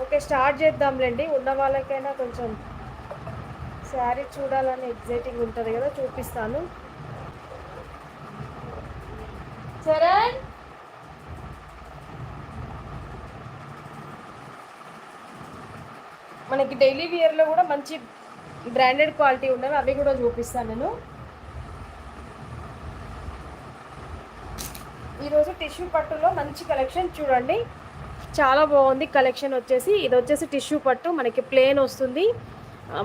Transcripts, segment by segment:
Okay, start చేద్దాంలేండి. ఉన్న వాళ్ళకైనా కొంచెం శారీ చూడాలని ఎగ్జైటింగ్ ఉంటుంది కదా, చూపిస్తాను. చరణ్, మనకి డైలీ వేర్లో కూడా మంచి బ్రాండెడ్ క్వాలిటీ ఉన్నవి, అవి కూడా చూపిస్తాను నేను. ఈరోజు టిష్యూ పట్టులో మంచి కలెక్షన్ చూడండి, చాలా బాగుంది కలెక్షన్. వచ్చేసి ఇది వచ్చేసి టిష్యూ పట్టు, మనకి ప్లేన్ వస్తుంది,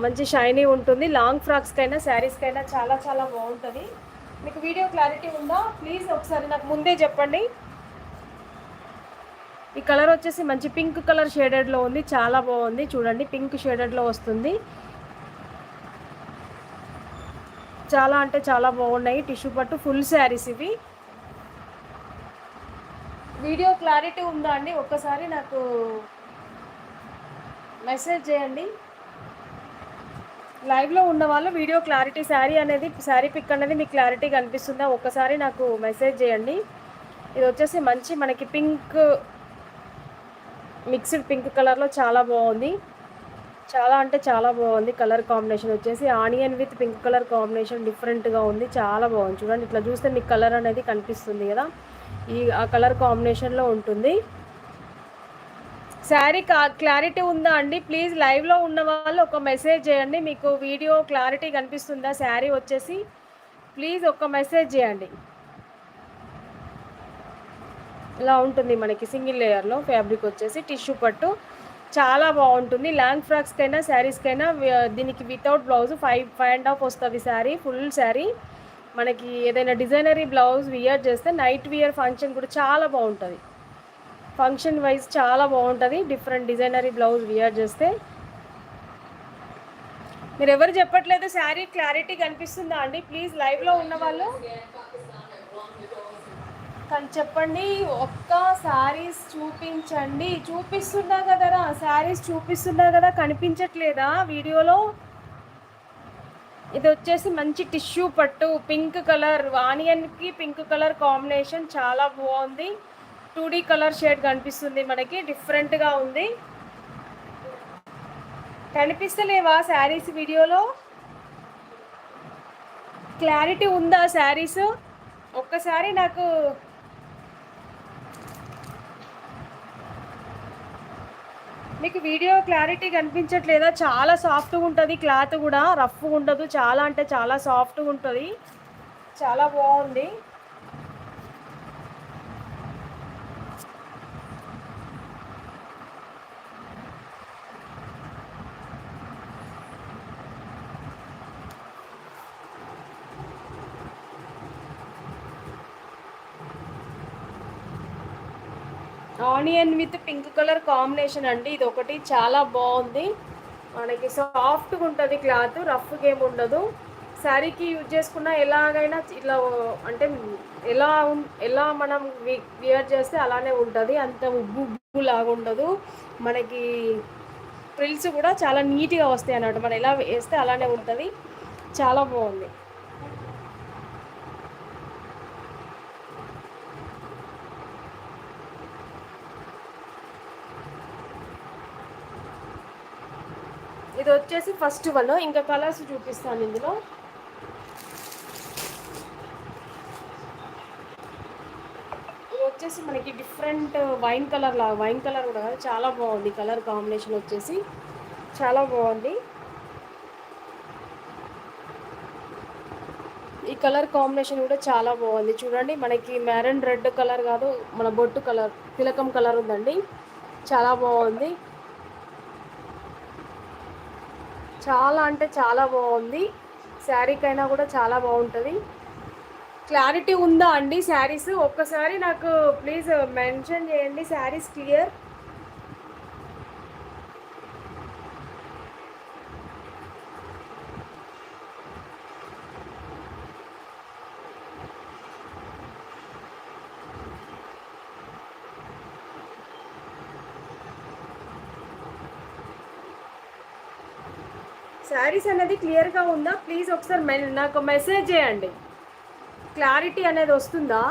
మంచి షైనీ ఉంటుంది. లాంగ్ ఫ్రాక్స్కైనా శారీస్కైనా చాలా చాలా బాగుంటుంది. మీకు వీడియో క్లారిటీ ఉందా? ప్లీజ్ ఒకసారి నాకు ముందే చెప్పండి. ఈ కలర్ వచ్చేసి మంచి పింక్ కలర్ షేడెడ్లో ఉంది, చాలా బాగుంది చూడండి. పింక్ షేడెడ్లో వస్తుంది, చాలా అంటే చాలా బాగున్నాయి. టిష్యూ పట్టు ఫుల్ శారీస్ ఇవి. వీడియో క్లారిటీ ఉందా అండి? ఒక్కసారి నాకు మెసేజ్ చేయండి. లైవ్లో ఉన్న వాళ్ళు వీడియో క్లారిటీ, శారీ పిక్ అనేది మీకు క్లారిటీ కనిపిస్తుందా? ఒక్కసారి నాకు మెసేజ్ చేయండి. ఇది వచ్చేసి మంచి మనకి పింక్, మిక్స్డ్ పింక్ కలర్లో చాలా బాగుంది, చాలా అంటే చాలా బాగుంది. కలర్ కాంబినేషన్ వచ్చేసి onion with pink colour combination డిఫరెంట్గా ఉంది, చాలా బాగుంది చూడండి. ఇట్లా చూస్తే మీకు కలర్ అనేది కనిపిస్తుంది కదా, ఆ కలర్ కాంబినేషన్లో ఉంటుంది. శారీ క్లారిటీ ఉందా అండి? ప్లీజ్ లైవ్లో ఉన్న వాళ్ళు ఒక మెసేజ్ చేయండి. మీకు వీడియో క్లారిటీ కనిపిస్తుందా శారీ వచ్చేసి? ప్లీజ్ ఒక మెసేజ్ చేయండి. ఇలా ఉంటుంది మనకి సింగిల్ లేయర్లో ఫ్యాబ్రిక్ వచ్చేసి టిష్యూ పట్టు, చాలా బాగుంటుంది. లాంగ్ ఫ్రాక్స్కైనా శారీస్కైనా దీనికి వితౌట్ బ్లౌజ్ 5.5 వస్తుంది శారీ, ఫుల్ శారీ. మనకి ఏదైనా డిజైనరీ బ్లౌజ్ వియర్ చేస్తే నైట్ వియర్ ఫంక్షన్ కూడా చాలా బాగుంటుంది, ఫంక్షన్ వైజ్ చాలా బాగుంటుంది. డిఫరెంట్ డిజైనరీ బ్లౌజ్ వియర్ చేస్తే. మీరు ఎవరు చెప్పట్లేదు శారీ క్లారిటీ కనిపిస్తుందా అండి? ప్లీజ్ లైవ్లో ఉన్న వాళ్ళు కానీ చెప్పండి. ఒక్క శారీస్ చూపించండి. చూపిస్తున్నా కదరా, శారీస్ చూపిస్తున్నా కదా, కనిపించట్లేదా వీడియోలో? ఇది వచ్చేసి మంచి టిష్యూ పట్టు, పింక్ కలర్, ఆనియన్కి పింక్ కలర్ కాంబినేషన్ చాలా బాగుంది. 2D కలర్ షేడ్ కనిపిస్తుంది మనకి, డిఫరెంట్గా ఉంది. కనిపిస్తలేవా శారీస్ వీడియోలో? క్లారిటీ ఉందా శారీస్? ఒక్కసారి నాకు మీకు వీడియో క్లారిటీ కనిపించట్లేదా? చాలా సాఫ్ట్గా ఉంటుంది, క్లాత్ కూడా రఫ్గా ఉండదు, చాలా అంటే చాలా సాఫ్ట్గా ఉంటుంది, చాలా బాగుంది. Onion with pink colour combination అండి, ఇది ఒకటి చాలా బాగుంది. మనకి సాఫ్ట్గా ఉంటుంది క్లాత్, రఫ్గా ఏమి ఉండదు. శారీకి యూజ్ చేసుకున్న ఎలాగైనా ఇట్లా అంటే ఎలా మనం వియర్ చేస్తే అలానే ఉంటుంది, అంత ఉబ్బు ఉబ్బు లాగా ఉండదు. మనకి ఫ్రిల్స్ కూడా చాలా నీట్గా వస్తాయి అన్నమాట, మనం ఎలా వేస్తే అలానే ఉంటుంది, చాలా బాగుంది. ఇది వచ్చేసి ఫస్ట్ వన్, ఇంకా కలర్స్ చూపిస్తాను ఇందులో. ఇది వచ్చేసి మనకి డిఫరెంట్ వైన్ కలర్ కూడా కాదు, చాలా బాగుంది కలర్ కాంబినేషన్ వచ్చేసి, చాలా బాగుంది. ఈ కలర్ కాంబినేషన్ కూడా చాలా బాగుంది చూడండి. మనకి మెరూన్ రెడ్ కలర్ కాదు, మన బొట్టు కలర్, తిలకం కలర్ ఉందండి, చాలా బాగుంది. చాలా అంటే చాలా బాగుంది, శారీకైనా కూడా చాలా బాగుంటుంది. క్లారిటీ ఉందా అండి శారీస్? ఒక్కసారి నాకు ప్లీజ్ మెన్షన్ చేయండి శారీస్ క్లియర్. శారీస్ అనేది క్లియర్గా ఉందా? ప్లీజ్ ఒకసారి నాకు మెసేజ్ చేయండి, క్లారిటీ అనేది వస్తుందా?